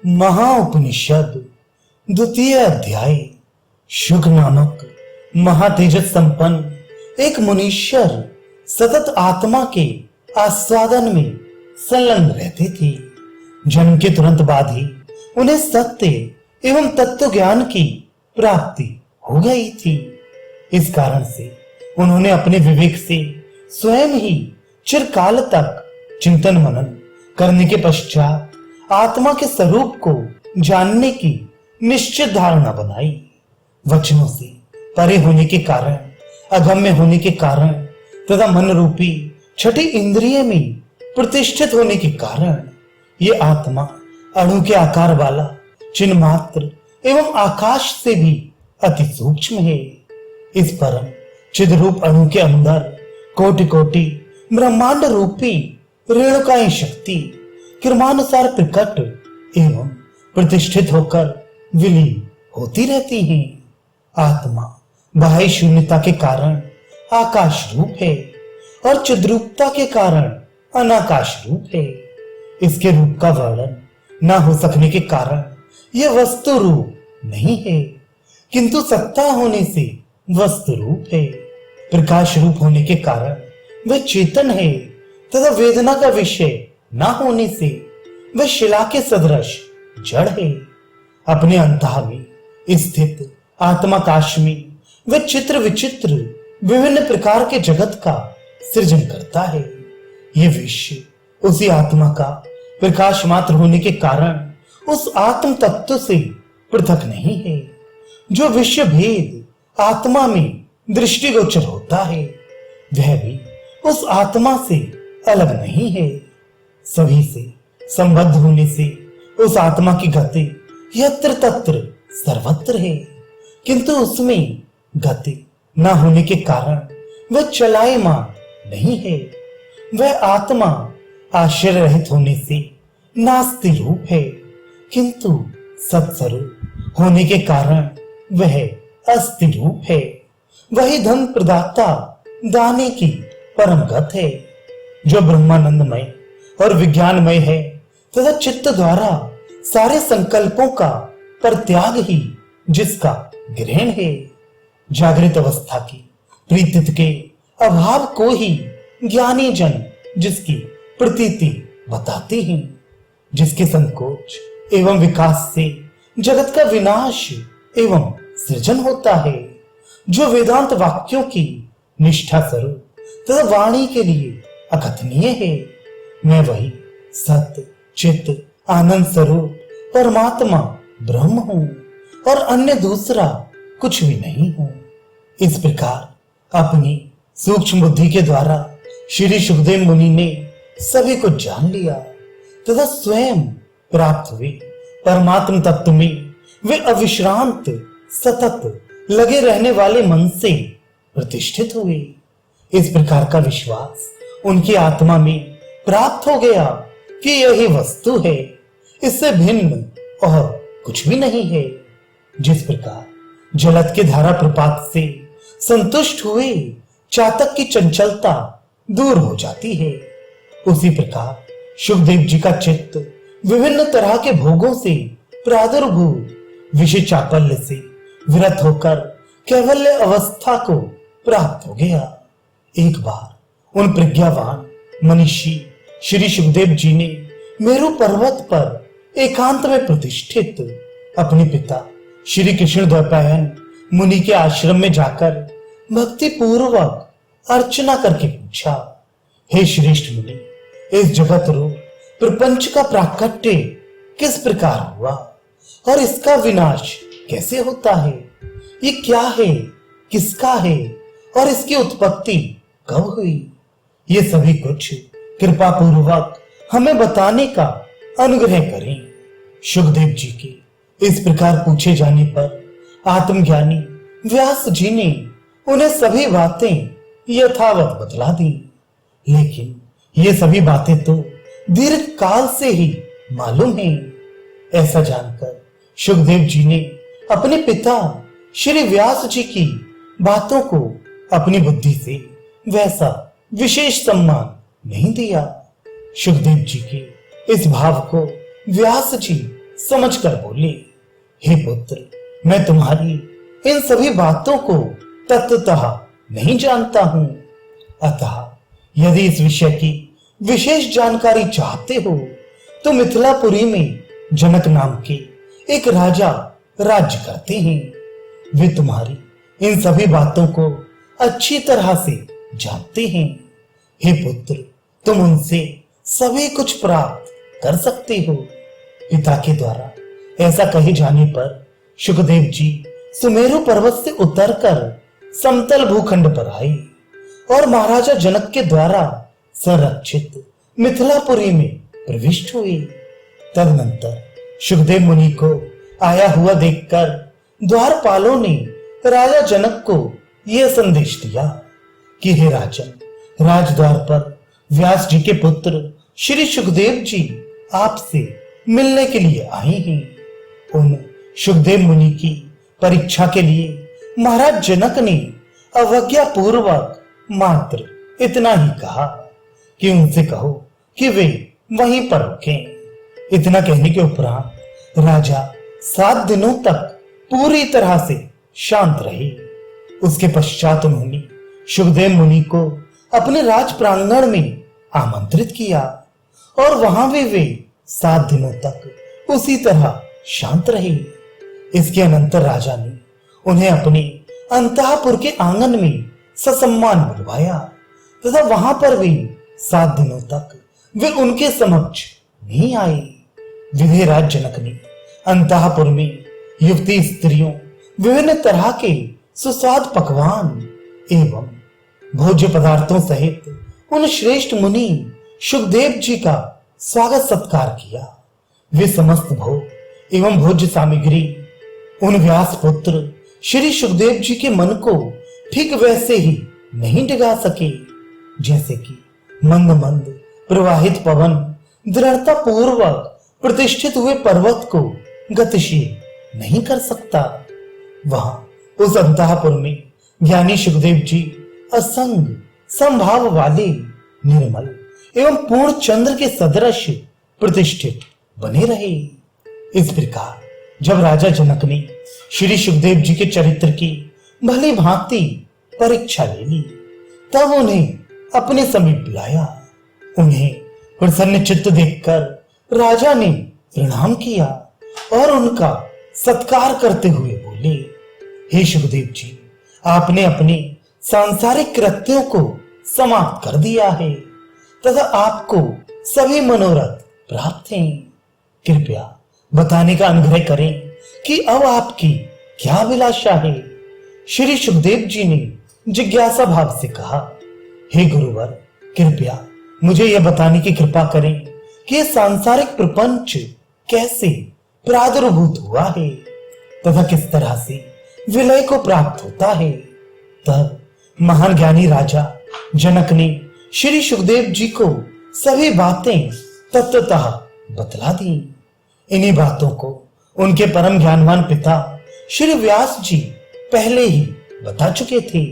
महाउपनिषद द्वितीय अध्याय। शुक नामक महातेजस संपन्न एक मुनीश्वर सतत आत्मा के आस्वादन में संलग्न रहते थे। जन्म के तुरंत बाद ही उन्हें सत्य एवं तत्व ज्ञान की प्राप्ति हो गई थी। इस कारण से उन्होंने अपने विवेक से स्वयं ही चिरकाल तक चिंतन मनन करने के पश्चात आत्मा के स्वरूप को जानने की निश्चित धारणा बनाई। वचनों से परे होने के कारण, अगम्य होने के कारण तथा मन रूपी छठी इंद्रिय में प्रतिष्ठित होने के कारण ये आत्मा अणु के आकार वाला चिन्ह मात्र एवं आकाश से भी अति सूक्ष्म है। इस परम चिद्रूप अणु के अंदर कोटि कोटि ब्रह्मांड रूपी रेणुकाएं शक्ति क्रमानुसार प्रकट एवं प्रतिष्ठित होकर विलीन होती रहती हैं। आत्मा बाह्य शून्यता के कारण आकाश रूप है और चिद्रूपता के कारण अनाकाश रूप है। इसके रूप का वर्णन न हो सकने के कारण यह वस्तु रूप नहीं है, किंतु सत्ता होने से वस्तु रूप है। प्रकाश रूप होने के कारण वह चेतन है तथा वेदना का विषय न होने से वह शिला के सदृश जड़ है। अपने अंतः में स्थित आत्माकाश में वह चित्र विचित्र विभिन्न प्रकार के जगत का सृजन करता है। यह विश्व उसी आत्मा का प्रकाश मात्र होने के कारण उस आत्म तत्व से पृथक नहीं है। जो विश्व भेद आत्मा में दृष्टिगोचर होता है वह भी उस आत्मा से अलग नहीं है। सभी से संबद्ध होने से उस आत्मा की गति यत्र तत्र सर्वत्र है, किंतु उसमें गति न होने के कारण वह चलायमान नहीं है। वह आत्मा आश्चर्य रहित होने से नास्ति रूप है, किंतु सत्स्वरूप होने के कारण वह अस्ति रूप है। वही धन प्रदाता दाने की परम गत है। जो ब्रह्मानंदमय और विज्ञानमय है तथा चित्त द्वारा सारे संकल्पों का परित्याग ही जिसका ग्रहण है। जागृत अवस्था की प्रीति के अभाव को ही ज्ञानी जन जिसकी प्रतीति बताते हैं। जिसके संकोच एवं विकास से जगत का विनाश एवं सृजन होता है। जो वेदांत वाक्यों की निष्ठा स्वरूप तथा वाणी के लिए अकथनीय है। मैं वही सत्य चित्त आनंद स्वरूप परमात्मा ब्रह्म हूं और अन्य दूसरा कुछ भी नहीं हूं। इस प्रकार अपनी सूक्ष्म बुद्धि के द्वारा श्री सुखदेव मुनि ने सभी को जान लिया तथा स्वयं प्राप्त हुए परमात्म तत्व में वे अविश्रांत सतत लगे रहने वाले मन से प्रतिष्ठित हुए। इस प्रकार का विश्वास उनकी आत्मा में प्राप्त हो गया कि यही वस्तु है, इससे भिन्न और कुछ भी नहीं है। जिस प्रकार जलद के धारा प्रपात से संतुष्ट हुए चातक की चंचलता दूर हो जाती है, उसी प्रकार सुखदेव जी का चित्त विभिन्न तरह के भोगों से प्रादुर्भूत विषय चापल्य से विरत होकर कैवल्य अवस्था को प्राप्त हो गया। एक बार उन प्रज्ञावान मनीषी श्री सुखदेव जी ने मेरु पर्वत पर एकांत में प्रतिष्ठित अपने पिता श्री कृष्ण द्वैपायन मुनि के आश्रम में जाकर भक्ति पूर्वक अर्चना करके पूछा, हे श्रेष्ठ मुनि, इस जगत रूप प्रपंच का प्राकट्य किस प्रकार हुआ और इसका विनाश कैसे होता है? ये क्या है, किसका है और इसकी उत्पत्ति कब हुई? ये सभी कुछ कृपा पूर्वक हमें बताने का अनुग्रह करें। सुखदेव जी के इस प्रकार पूछे जाने पर आत्मज्ञानी व्यास जी ने उन्हें सभी बातें यथावत बतला दी। लेकिन ये सभी बातें तो दीर्घ काल से ही मालूम है। ऐसा जानकर सुखदेव जी ने अपने पिता श्री व्यास जी की बातों को अपनी बुद्धि से वैसा विशेष सम्मान नहीं दिया। सुखदेव जी के इस भाव को व्यास जी समझकर बोले, हे पुत्र, मैं तुम्हारी इन सभी बातों को तत्वतः नहीं जानता हूं, अतः यदि इस विषय की विशेष जानकारी चाहते हो तो मिथिलापुरी में जनक नाम के एक राजा राज्य करते हैं। वे तुम्हारी इन सभी बातों को अच्छी तरह से जानते हैं। हे पुत्र, तुम उनसे सभी कुछ प्राप्त कर सकते हो। पिता के द्वारा ऐसा कहे जाने पर शुकदेव जी सुमेरु पर्वत से उतरकर समतल भूखंड पर आए और महाराजा जनक के द्वारा संरक्षित मिथिलापुरी में प्रविष्ट हुए। तदनंतर शुकदेव मुनि को आया हुआ देखकर द्वारपालों ने राजा जनक को यह संदेश दिया कि हे राजन, राजद्वार पर व्यास जी के पुत्र श्री शुकदेव जी आपसे मिलने के लिए आए हैं। उन शुकदेव मुनि की परीक्षा के लिए महाराज जनक ने अवज्ञा पूर्वक मात्र इतना ही कहा कि उनसे कहो कि वे वहीं पर रुकें। इतना कहने के उपरांत राजा 7 दिनों तक पूरी तरह से शांत रहे। उसके पश्चात उन्होंने शुकदेव मुनि को अपने राज प्रांगण में आमंत्रित किया और वहां वे 7 दिनों तक उसी तरह शांत रहे। इसके अनंतर राजा ने उन्हें अपने अंतःपुर के आंगन में ससम्मान बुलवाया तथा वहां पर वे 7 दिनों तक वे उनके समक्ष नहीं आए। विधिराज जनक ने अंतःपुर में युवती स्त्रियों, विभिन्न तरह के सुस्वाद पकवान एवं भोज्य पदार्थों सहित उन श्रेष्ठ मुनि शुकदेव जी का स्वागत सत्कार किया। वे समस्त भोग एवं भोज्य सामग्री उन व्यास पुत्र श्री शुकदेव जी के मन को ठीक वैसे ही नहीं डिगा सके जैसे कि मंद मंद प्रवाहित पवन दृढ़ता पूर्वक प्रतिष्ठित हुए पर्वत को गतिशील नहीं कर सकता। वहां उस अंतःपुर में ज्ञानी शुकदेव जी असंग संभाव वाले निर्मल एवं पूर्ण चंद्र के सदृश प्रतिष्ठित बने रहे। इस प्रकार जब राजा जनक ने श्री शुकदेव जी के चरित्र की भली भांति परीक्षा ले ली तब उन्हें अपने समीप बुलाया। उन्हें प्रसन्न चित्त देखकर राजा ने प्रणाम किया और उनका सत्कार करते हुए बोले, हे शुकदेव जी, आपने अपने सांसारिक कृत्यों को समाप्त कर दिया है तथा आपको सभी मनोरथ प्राप्त हैं। कृपया बताने का अनुग्रह करें कि अब आपकी क्या अभिलाषा है। श्री शुकदेव जी ने जिज्ञासा भाव से कहा, हे गुरुवर, कृपया मुझे यह बताने की कृपा करें कि सांसारिक प्रपंच कैसे प्रादुर्भूत हुआ है तथा किस तरह से विलय को प्राप्त होता है। तब महान ज्ञानी राजा जनक ने श्री शुकदेव जी को सभी बातें तत्वतः बतला दी। इन्हीं बातों को उनके परम ज्ञानवान पिता श्री व्यास जी पहले ही बता चुके थे।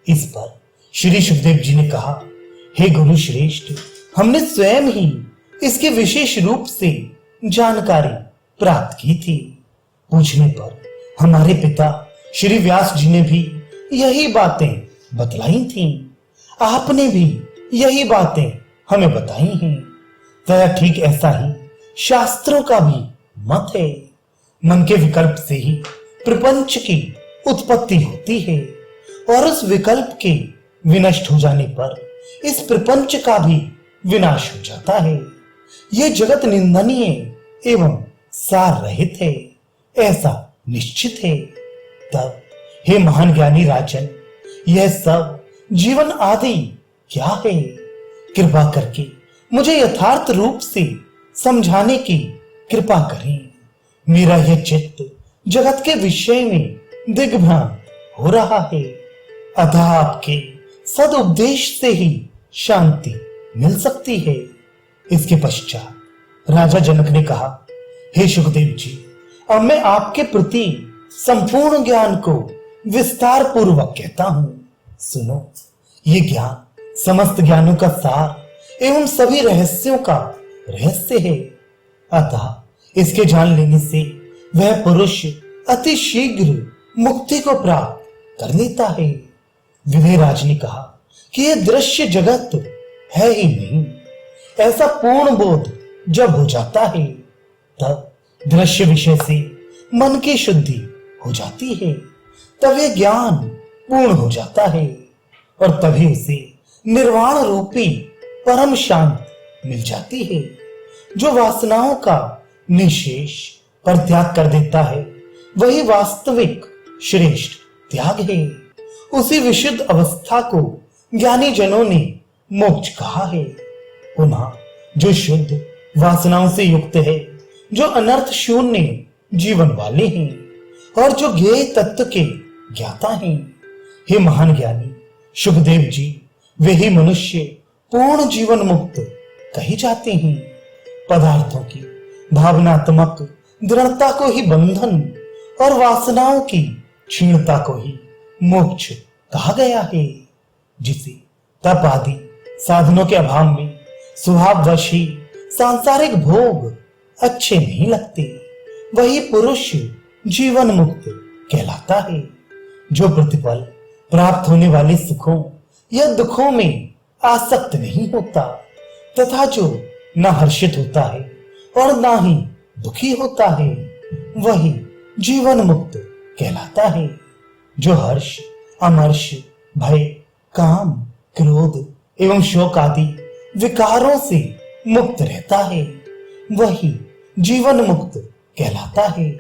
इस पर श्री शुकदेव जी ने कहा, हे गुरु श्रेष्ठ, हमने स्वयं ही इसके विशेष रूप से जानकारी प्राप्त की थी। पूछने पर हमारे पिता श्री व्यास जी ने भी यही बातें बतलाई थीं। आपने भी यही बातें हमें बताई हैं। तथा ठीक ऐसा ही शास्त्रों का भी मत है। मन के विकल्प से ही प्रपंच की उत्पत्ति होती है और उस विकल्प के विनष्ट हो जाने पर इस प्रपंच का भी विनाश हो जाता है। यह जगत निंदनीय एवं सार रहित है, ऐसा निश्चित है। तब हे महान ज्ञानी राजन, यह सब जीवन आदि क्या है? कृपा करके मुझे यथार्थ रूप से समझाने की कृपा करें। मेरा यह चित्त जगत के विषय में दिग्भ्रांत हो रहा है, अतः आपके सदुपदेश से ही शांति मिल सकती है। इसके पश्चात राजा जनक ने कहा, हे शुकदेव जी, अब मैं आपके प्रति संपूर्ण ज्ञान को विस्तार पूर्वक कहता हूं। सुनो, ये ज्ञान समस्त ज्ञानों का सार एवं सभी रहस्यों का रहस्य है। अतः इसके जान लेने से वह पुरुष अति शीघ्र मुक्ति को प्राप्त कर लेता है। विधेयराज ने कहा कि यह दृश्य जगत है ही नहीं। ऐसा पूर्ण बोध जब हो जाता है तब दृश्य विषय से मन की शुद्धि हो जाती है, तब यह ज्ञान पूर्ण हो जाता है और तभी उसे निर्वाण रूपी परम शांति मिल जाती है। जो वासनाओं का निशेष परित्याग कर देता है वही वास्तविक श्रेष्ठ त्याग है। उसी विशुद्ध अवस्था को ज्ञानी जनों ने मोक्ष कहा है। पुनः जो शुद्ध वासनाओं से युक्त है, जो अनर्थ शून्य जीवन वाले हैं और जो ज्ञेय तत्व के ज्ञाता हैं, हे महान ज्ञानी सुखदेव जी, वे ही मनुष्य पूर्ण जीवन मुक्त कहे जाते हैं। पदार्थों की भावनात्मक दृढ़ता को ही बंधन और वासनाओं की क्षीणता को ही मोक्ष कहा गया है। जिसे तप आदि साधनों के अभाव में स्वभाववश ही सांसारिक भोग अच्छे नहीं लगते, वही पुरुष जीवन मुक्त कहलाता है। जो प्रतिपल प्राप्त होने वाले सुखों या दुखों में आसक्त नहीं होता तथा जो न हर्षित होता है और ना ही दुखी होता है, वही जीवन मुक्त कहलाता है। जो हर्ष, अमर्ष, भय, काम, क्रोध एवं शोक आदि विकारों से मुक्त रहता है, वही जीवन मुक्त कहलाता है।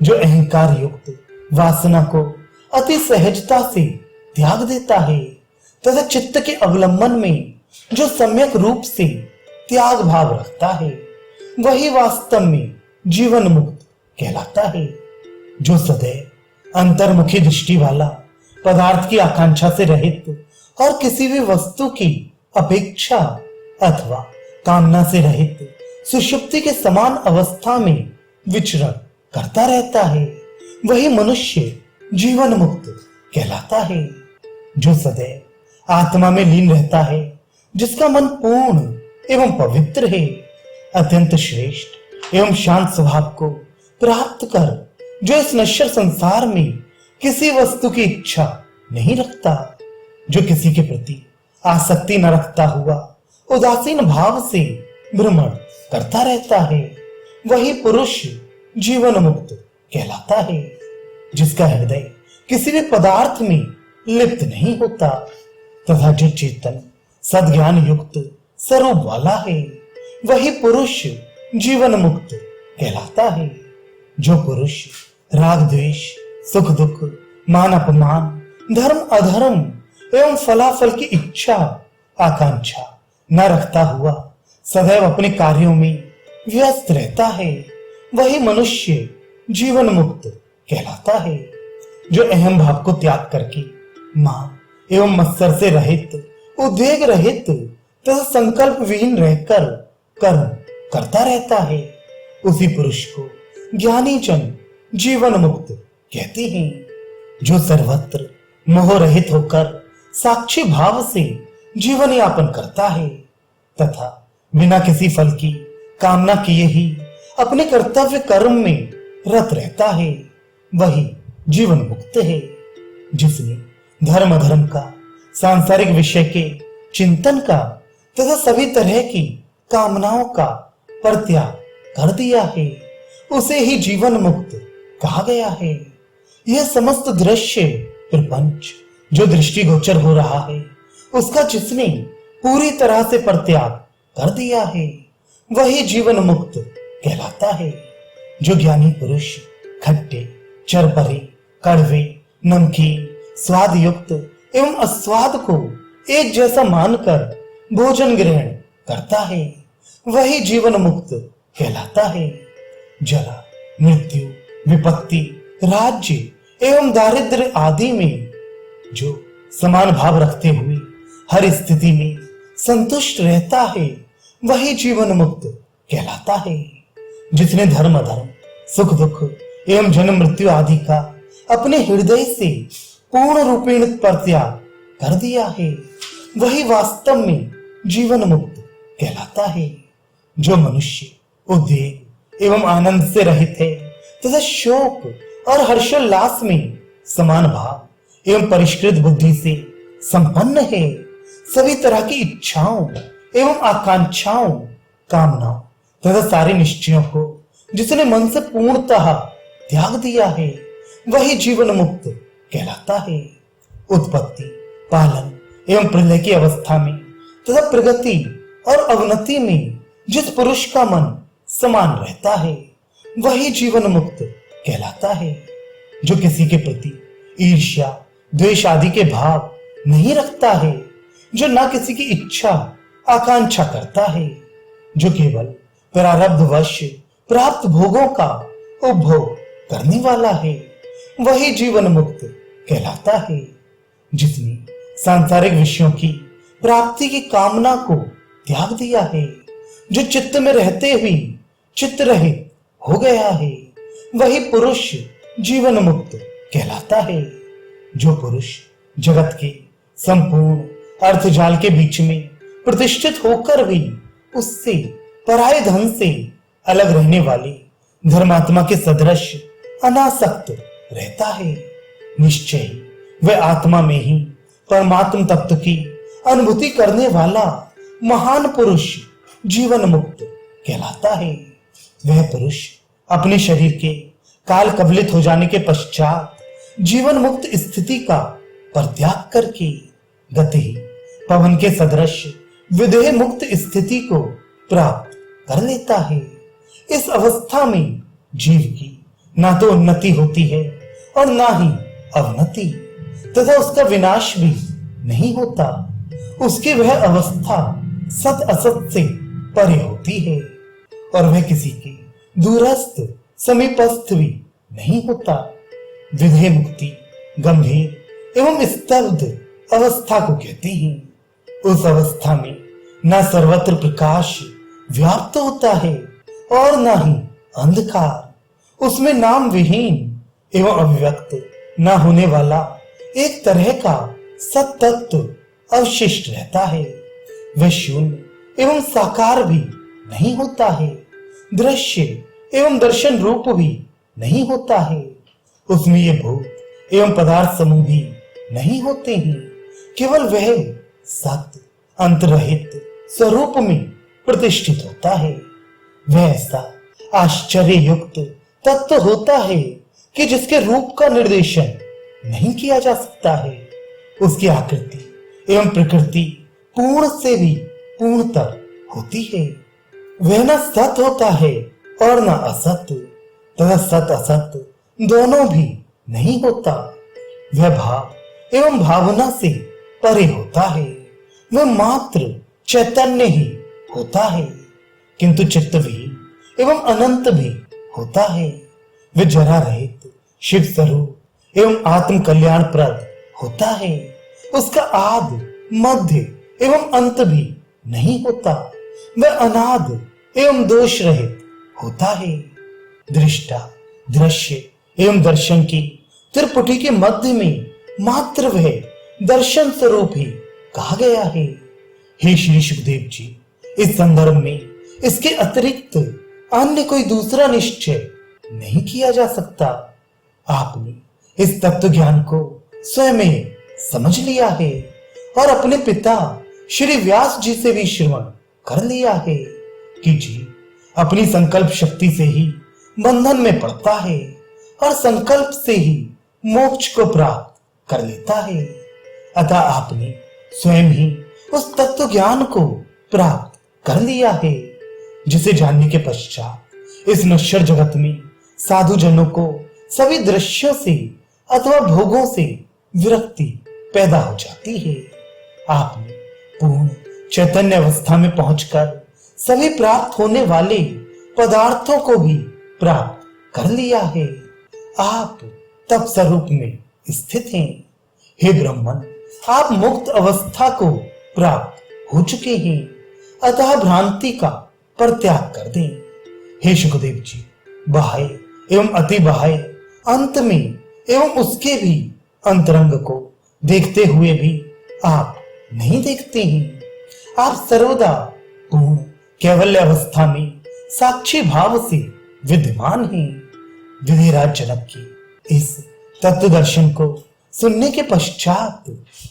जो अहंकार युक्त वासना को अति सहजता से त्याग देता है तथा चित्त के अवलंबन में जो सम्यक रूप से त्याग भाव रखता है, वही वास्तव में जीवन मुक्त कहलाता है। जो सदैव अंतर्मुखी दृष्टि वाला, पदार्थ की आकांक्षा से रहित और किसी भी वस्तु की अपेक्षा अथवा कामना से रहित सुषुप्ति के समान अवस्था में विचरण करता रहता है, वही मनुष्य जीवन मुक्त कहलाता है। जो सदैव आत्मा में लीन रहता है, जिसका मन पूर्ण एवं पवित्र है, अत्यंत श्रेष्ठ एवं शांत स्वभाव को प्राप्त कर जो इस नश्वर संसार में किसी वस्तु की इच्छा नहीं रखता, जो किसी के प्रति आसक्ति न रखता हुआ उदासीन भाव से भ्रमण करता रहता है, वही पुरुष जीवन मुक्त कहलाता है। जिसका हृदय किसी भी पदार्थ में लिप्त नहीं होता तथा जो चेतन सद्ज्ञान युक्त स्वरूप वाला है, वही पुरुष जीवन मुक्त कहलाता है। जो पुरुष राग द्वेष, सुख दुख, मान अपमान, धर्म अधर्म एवं फलाफल की इच्छा आकांक्षा न रखता हुआ सदैव अपने कार्यों में व्यस्त रहता है, वही मनुष्य जीवन मुक्त कहलाता है। जो अहम भाव को त्याग करके मान एवं मत्सर से रहित, उद्वेग रहित तथा संकल्प विहीन रहकर कर्म करता रहता है, उसी पुरुष को ज्ञानी जन जीवन मुक्त कहते हैं। जो सर्वत्र मोह रहित होकर साक्षी भाव से जीवन यापन करता है तथा बिना किसी फल की कामना किए ही अपने कर्तव्य कर्म में रत रहता है, वही जीवन मुक्त है। जिसने धर्म अधर्म का, सांसारिक विषय के चिंतन का तथा सभी तरह की कामनाओं का परित्याग कर दिया है, उसे ही जीवन मुक्त कहा गया है। यह समस्त दृश्य प्रपंच जो दृष्टिगोचर हो रहा है, उसका जिसने पूरी तरह से परित्याग कर दिया है, वही जीवन मुक्त कहलाता है। जो ज्ञानी पुरुष खट्टे, चरपरे, कड़वे, नमकीन, स्वाद युक्त एवं अस्वाद को एक जैसा मानकर भोजन ग्रहण करता है, वही जीवन मुक्त कहलाता है। जरा, मृत्यु, विपत्ति, राज्य एवं दारिद्र्य आदि में जो समान भाव रखते हुए हर स्थिति में संतुष्ट रहता है, वही जीवन मुक्त कहलाता है। जिसने धर्म अधर्म, सुख दुख एवं जन्म मृत्यु आदि का अपने हृदय से पूर्ण रूपेण परित्याग कर दिया है, वही वास्तव में जीवन मुक्त कहलाता है। जो मनुष्य उद्वेग एवं आनंद से रहित है तथा शोक और हर्षोल्लास में समान भाव एवं परिष्कृत बुद्धि से संपन्न है। सभी तरह की इच्छाओं एवं आकांक्षाओं, कामनाओं तथा सारे निश्चयों को जिसने मन से पूर्णतः त्याग दिया है, वही जीवन मुक्त कहलाता है। उत्पत्ति, पालन एवं प्रलय की अवस्था में तथा प्रगति और अवनति में जिस पुरुष का मन समान रहता है, वही जीवन मुक्त कहलाता है। जो किसी के प्रति ईर्ष्या, द्वेष आदि के भाव नहीं रखता है, जो ना किसी की इच्छा आकांक्षा करता है, जो केवल प्रारब्धवश प्राप्त भोगों का उपभोग करने वाला है, वही जीवन मुक्त कहलाता है। जिसने सांसारिक विषयों की प्राप्ति की कामना को त्याग दिया है, जो चित्त में रहते हुए चित्त रहित हो गया है, वही पुरुष जीवन मुक्त कहलाता है। जो पुरुष जगत के संपूर्ण अर्थजाल के बीच में प्रतिष्ठित होकर भी उससे पराये धन से अलग रहने वाले धर्मात्मा के सदृश अनासक्त रहता है, निश्चय ही वह आत्मा में ही परमात्म तत्व की अनुभूति करने वाला महान पुरुष जीवन मुक्त कहलाता है। वह पुरुष अपने शरीर के काल कबलित हो जाने के पश्चात जीवन मुक्त स्थिति का परित्याग करके गति पवन के सदृश विदेह मुक्त स्थिति को प्राप्त कर लेता है। इस अवस्था में जीव की ना तो उन्नति होती है और ना ही अवनति, तथा उसका विनाश भी नहीं होता। उसकी वह अवस्था सत असत से परे होती है और वह किसी के दूरस्थ समीपस्थ भी नहीं होता। विधेय मुक्ति गंभीर एवं स्तब्ध अवस्था को कहते हैं। उस अवस्था में न सर्वत्र प्रकाश व्याप्त होता है और न ही अंधकार। उसमें नाम विहीन एवं अभिव्यक्त न होने वाला एक तरह का सत्तत्व अवशिष्ट रहता है। वह शून्य एवं साकार भी नहीं होता है, दृश्य एवं दर्शन रूप भी नहीं होता है। उसमें ये भूत एवं पदार्थ समूह भी नहीं होते हैं। केवल वह सत्य अंतरहित स्वरूप में प्रतिष्ठित होता है। वह ऐसा आश्चर्य युक्त तत्व होता है कि जिसके रूप का निर्देशन नहीं किया जा सकता है। उसकी आकृति एवं प्रकृति पूर्ण से भी पूर्णतर होती है। वह न सत होता है और न असत, तथा सत असत दोनों भी नहीं होता। वह भाव एवं भावना से परे होता है। वह मात्र चैतन्य ही होता है, किंतु चित्त भी एवं अनंत भी होता है। वह जरा रहित शिव स्वरूप एवं आत्म कल्याण प्रद होता है। उसका आदि मध्य एवं अंत भी नहीं होता। वह अनाद एवं दोष रहित होता है। दृष्टा, दृश्य एवं दर्शन की त्रिपुटी के मध्य में मात्र वह दर्शन स्वरूप ही कहा गया है। हे श्री सुखदेव जी, इस संदर्भ में इसके अतिरिक्त अन्य कोई दूसरा निश्चय नहीं किया जा सकता। आपने इस तत्व ज्ञान को स्वयं समझ लिया है और अपने पिता श्री व्यास जी से भी श्रवण कर लिया है कि जीव अपनी संकल्प शक्ति से ही बंधन में पड़ता है और संकल्प से ही मोक्ष को प्राप्त कर लेता है। अतः आपने स्वयं ही उस तत्व ज्ञान को प्राप्त कर लिया है, जिसे जानने के पश्चात इस नश्वर जगत में साधु जनों को सभी दृश्यों से अथवा भोगों से विरक्ति पैदा हो जाती है। आपने पूर्ण चैतन्य अवस्था में पहुंचकर सभी प्राप्त होने वाले पदार्थों को भी प्राप्त कर लिया है। आप तप स्वरूप में स्थित हैं। हे ब्राह्मण, आप मुक्त अवस्था को प्राप्त हो चुके हैं, अतः भ्रांति का परित्याग कर दें। हे सुखदेव जी, बाह्य एवं अति बाह्य अंत में एवं उसके भी अंतरंग को देखते हुए भी आप नहीं देखते हैं। आप सर्वदा पूर्ण कैवल्य अवस्था में साक्षी भाव से विद्यमान हैं। विधिराज जनक की इस तत्व दर्शन को सुनने के पश्चात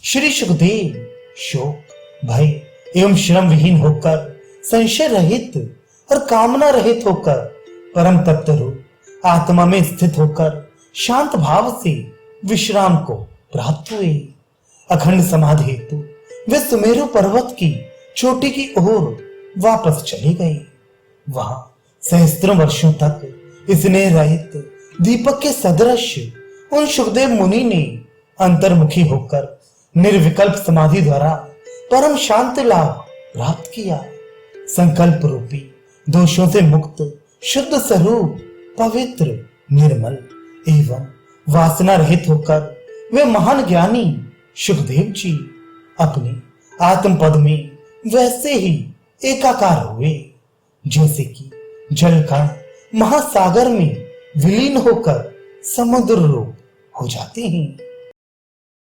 श्री सुखदेव शोक, भय एवं श्रम विहीन होकर, संशय रहित और कामना रहित होकर, परम तत्व रूप आत्मा में स्थित होकर शांत भाव से विश्राम को प्राप्त हुए। अखंड समाधि हेतु वे सुमेरु पर्वत की चोटी की ओर वापस चले गए। वहां सहस्त्रों वर्षों तक स्नेह रहित दीपक के सदृश उन सुखदेव मुनि ने अंतर्मुखी होकर निर्विकल्प समाधि द्वारा परम शांति लाभ प्राप्त किया। संकल्प रूपी दोषों से मुक्त शुद्ध स्वरूप, पवित्र, निर्मल एवं वासना रहित होकर वे महान ज्ञानी सुखदेव जी अपने आत्म पद में वैसे ही एकाकार हुए जैसे कि जल कण महासागर में विलीन होकर समुद्र रूप हो जाते हैं।